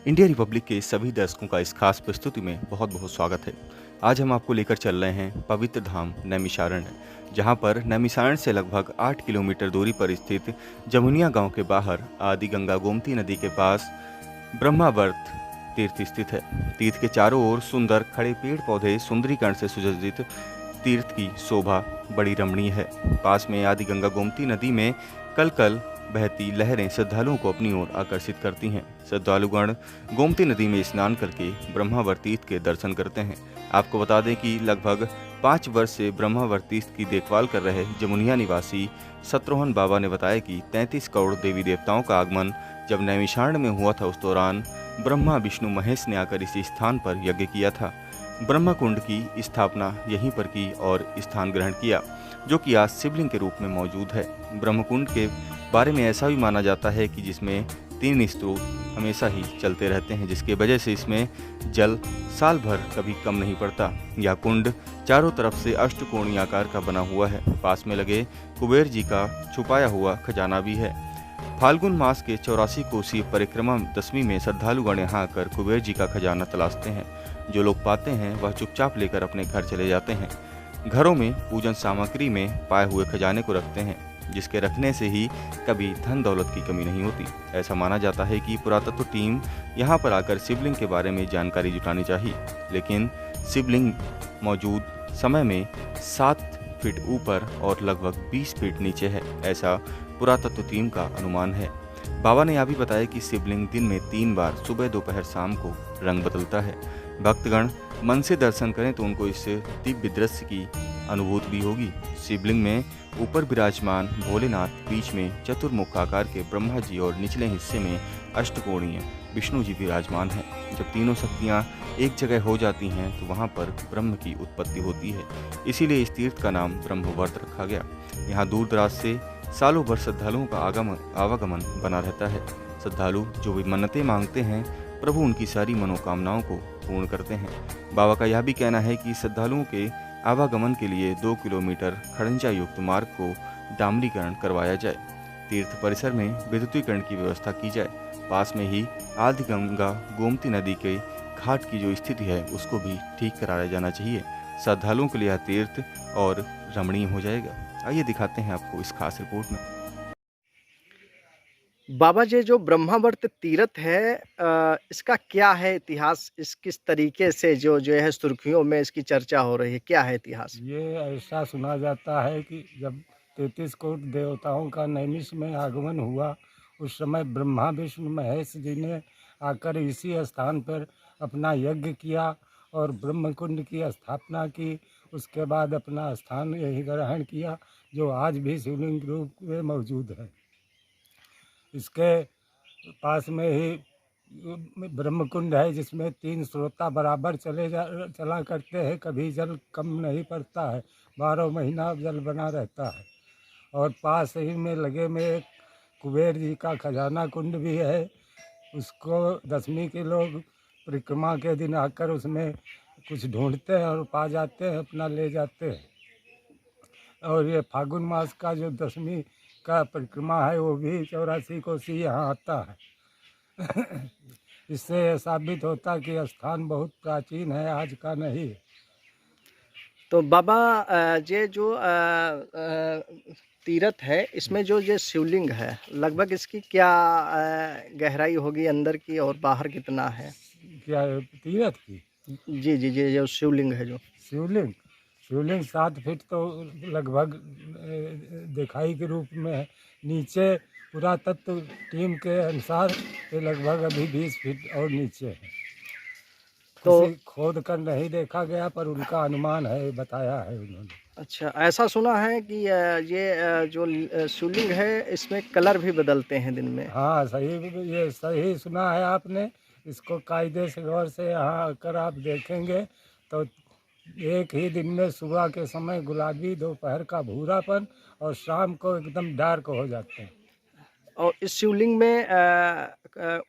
India Republic के सभी दर्शकों का इस खास प्रस्तुति में बहुत बहुत स्वागत है। आज हम आपको लेकर चल रहे हैं पवित्र धाम नैमिषारण्य, जहां पर नैमिषारण्य से लगभग 8 किलोमीटर दूरी पर स्थित जमुनिया गांव के बाहर आदि गंगा गोमती नदी के पास ब्रह्मावर्त तीर्थ स्थित है। तीर्थ के चारों ओर सुंदर खड़े पेड़ पौधे सुंदरीकरण से सुसज्जित तीर्थ की शोभा बड़ी रमणीय है। पास में आदि गंगा गोमती नदी में कल कल बहती लहरें श्रद्धालुओं को अपनी ओर आकर्षित करती हैं। श्रद्धालुगण गोमती नदी में स्नान करके ब्रह्मावर्त तीर्थ के दर्शन करते हैं। आपको बता दें कि लगभग 5 वर्ष से ब्रह्मावर्त तीर्थ की देखभाल कर रहे जमुनिया निवासी शत्रुघ्न बाबा ने बताया कि 33 करोड़ देवी देवताओं का आगमन जब नैमिषारण्य में हुआ था, उस दौरान ब्रह्मा विष्णु महेश ने आकर इस स्थान पर यज्ञ किया था। ब्रह्म कुंड की स्थापना यहीं पर की और स्थान ग्रहण किया, जो कि आज शिवलिंग के रूप में मौजूद है। ब्रह्मकुंड के बारे में ऐसा भी माना जाता है कि जिसमें 3 स्रोत हमेशा ही चलते रहते हैं, जिसकी वजह से इसमें जल साल भर कभी कम नहीं पड़ता। यह कुंड चारों तरफ से अष्टकोणीय आकार का बना हुआ है। पास में लगे कुबेर जी का छुपाया हुआ खजाना भी है। फाल्गुन मास के 84 कोसीय परिक्रमा दशमी में श्रद्धालुगण यहाँ आकर कुबेर जी का खजाना तलाशते हैं। जो लोग पाते हैं वह चुपचाप लेकर अपने घर चले जाते हैं। घरों में पूजन सामग्री में पाए हुए खजाने को रखते हैं, जिसके रखने से ही कभी धन दौलत की कमी नहीं होती। ऐसा माना जाता है कि पुरातत्व टीम यहाँ पर आकर शिवलिंग के बारे में जानकारी जुटानी चाहिए, लेकिन शिवलिंग मौजूद समय में 7 फीट ऊपर और लगभग 20 फीट नीचे है, ऐसा पुरातत्व टीम का अनुमान है। बाबा ने यह भी बताया कि शिवलिंग दिन में 3 बार सुबह दोपहर शाम को रंग बदलता है। भक्तगण मन से दर्शन करें तो उनको इससे दिव्य दृश्य की अनुभूति भी होगी। शिवलिंग में ऊपर विराजमान भोलेनाथ, बीच में चतुर्मुख आकार के ब्रह्मा जी और निचले हिस्से में अष्टकोणीय विष्णु जी विराजमान हैं। जब तीनों शक्तियाँ एक जगह हो जाती हैं तो वहाँ पर ब्रह्म की उत्पत्ति होती है। इसीलिए इस तीर्थ का नाम ब्रह्मवर्त रखा गया। यहाँ दूर दराज से सालों भर श्रद्धालुओं का आवागमन बना रहता है। श्रद्धालु जो भी मन्नतें मांगते हैं, प्रभु उनकी सारी मनोकामनाओं को पूर्ण करते हैं। बाबा का यह भी कहना है कि श्रद्धालुओं के आवागमन के लिए 2 किलोमीटर खड़ंजा युक्त मार्ग को डामरीकरण करवाया जाए। तीर्थ परिसर में विद्युतीकरण की व्यवस्था की जाए। पास में ही आदि गंगा गोमती नदी के घाट की जो स्थिति है उसको भी ठीक कराया जाना चाहिए। श्रद्धालुओं के लिए यह तीर्थ और रमणीय हो जाएगा। आइए दिखाते हैं आपको इस खास रिपोर्ट में। बाबा जी, जो ब्रह्मावर्त तीर्थ है इसका क्या है इतिहास? इस किस तरीके से जो है सुर्खियों में इसकी चर्चा हो रही है, क्या है इतिहास? ये ऐसा सुना जाता है कि जब 33 करोड़ देवताओं का नैमिष में आगमन हुआ, उस समय ब्रह्मा विष्णु महेश जी ने आकर इसी स्थान पर अपना यज्ञ किया और ब्रह्मकुंड की स्थापना की। उसके बाद अपना स्थान यही ग्रहण किया, जो आज भी शिवलिंग रूप में मौजूद है। इसके पास में ही ब्रह्मकुंड है, जिसमें 3 स्रोता बराबर चला करते हैं। कभी जल कम नहीं पड़ता है, 12 महीना जल बना रहता है। और पास ही में लगे में एक कुबेर जी का खजाना कुंड भी है। उसको दशमी के लोग परिक्रमा के दिन आकर उसमें कुछ ढूंढते हैं और पा जाते हैं, अपना ले जाते हैं। और ये फागुन मास का जो दशमी का परिक्रमा है, वो भी 84 कोसी यहाँ आता है। इससे साबित होता कि स्थान बहुत प्राचीन है, आज का नहीं। तो बाबा ये जो तीर्थ है, इसमें जो ये शिवलिंग है, लगभग इसकी क्या गहराई होगी अंदर की, और बाहर कितना है? क्या तीरथ की? जी जी जी, जो शिवलिंग है, जो शिवलिंग शिवलिंग 7 फीट तो लगभग दिखाई के रूप में है। नीचे पुरातत्व टीम के अनुसार ये लगभग अभी 20 फीट और नीचे है। तो किसी खोद कर नहीं देखा गया, पर उनका अनुमान है, बताया है उन्होंने। अच्छा, ऐसा सुना है कि ये जो शिवलिंग है, इसमें कलर भी बदलते हैं दिन में। हाँ, ये सही सुना है आपने। इसको कायदे से गौर से यहाँ आकर आप देखेंगे तो एक ही दिन में सुबह के समय गुलाबी, दोपहर का भूरापन और शाम को एकदम डार्क हो जाते हैं। और इस शिवलिंग में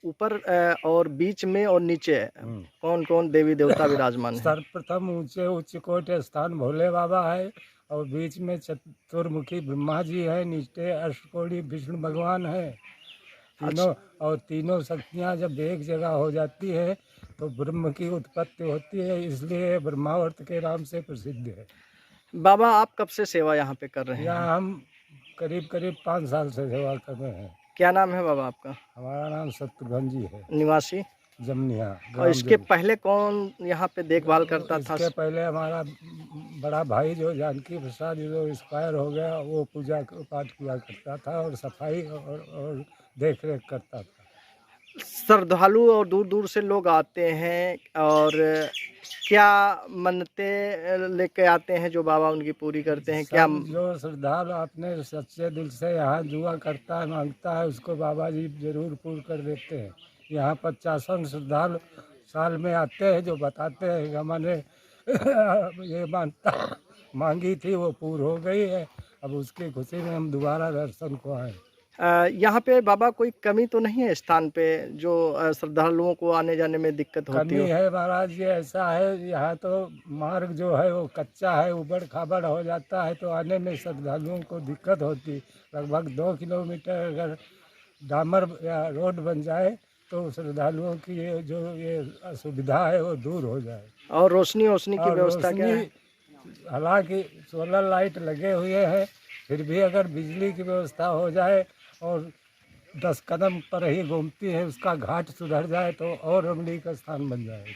ऊपर और बीच में और नीचे कौन कौन देवी देवता विराजमान है? सर्वप्रथम ऊंचे उच्च कोट स्थान भोले बाबा है, और बीच में चतुर्मुखी ब्रह्मा जी है, नीचे अष्टकोणी विष्णु भगवान है। तीनों और तीनों शक्तियाँ जब एक जगह हो जाती है तो ब्रह्म की उत्पत्ति होती है, इसलिए ब्रह्मावर्त के नाम से प्रसिद्ध है। बाबा आप कब से सेवा यहाँ पे कर रहे हैं? यहाँ हम करीब करीब 5 साल से सेवा कर रहे हैं। क्या नाम है बाबा आपका? हमारा नाम शत्रुघ्न जी है, निवासी? जमनिया और ग्राम इसके जम। पहले कौन यहाँ पे देखभाल करता था? इसके पहले हमारा बड़ा भाई जो जानकी प्रसाद जो एक्सपायर हो गया, वो पूजा पाठ किया करता था और सफाई और देख रेख करता था। श्रद्धालु और दूर-दूर से लोग आते हैं और क्या मन्नतें लेके आते हैं जो बाबा उनकी पूरी करते हैं? क्या सब जो श्रद्धालु अपने सच्चे दिल से यहाँ दुआ करता है, मांगता है, उसको बाबा जी जरूर पूर्ण कर देते हैं। यहाँ 50 श्रद्धालु साल में आते हैं जो बताते हैं कि मैंने ये मांगी थी वो पूर्ण हो गई है, अब उसकी खुशी में हम दोबारा दर्शन को आए। यहाँ पे बाबा कोई कमी तो नहीं है स्थान पे जो श्रद्धालुओं को आने जाने में दिक्कत होती कमी हो? है महाराज जी, ऐसा है यहाँ तो मार्ग जो है वो कच्चा है, उबड़ खाबड़ हो जाता है तो आने में श्रद्धालुओं को दिक्कत होती। लगभग 2 किलोमीटर अगर डामर या रोड बन जाए तो श्रद्धालुओं की ये असुविधा है वो दूर हो जाए। और रोशनी की और व्यवस्था क्या है? हालांकि सोलर लाइट लगे हुए हैं, फिर भी अगर बिजली की व्यवस्था हो जाए और 10 कदम पर ही घूमती है उसका घाट सुधर जाए तो और रमणीय का स्थान बन जाएगा।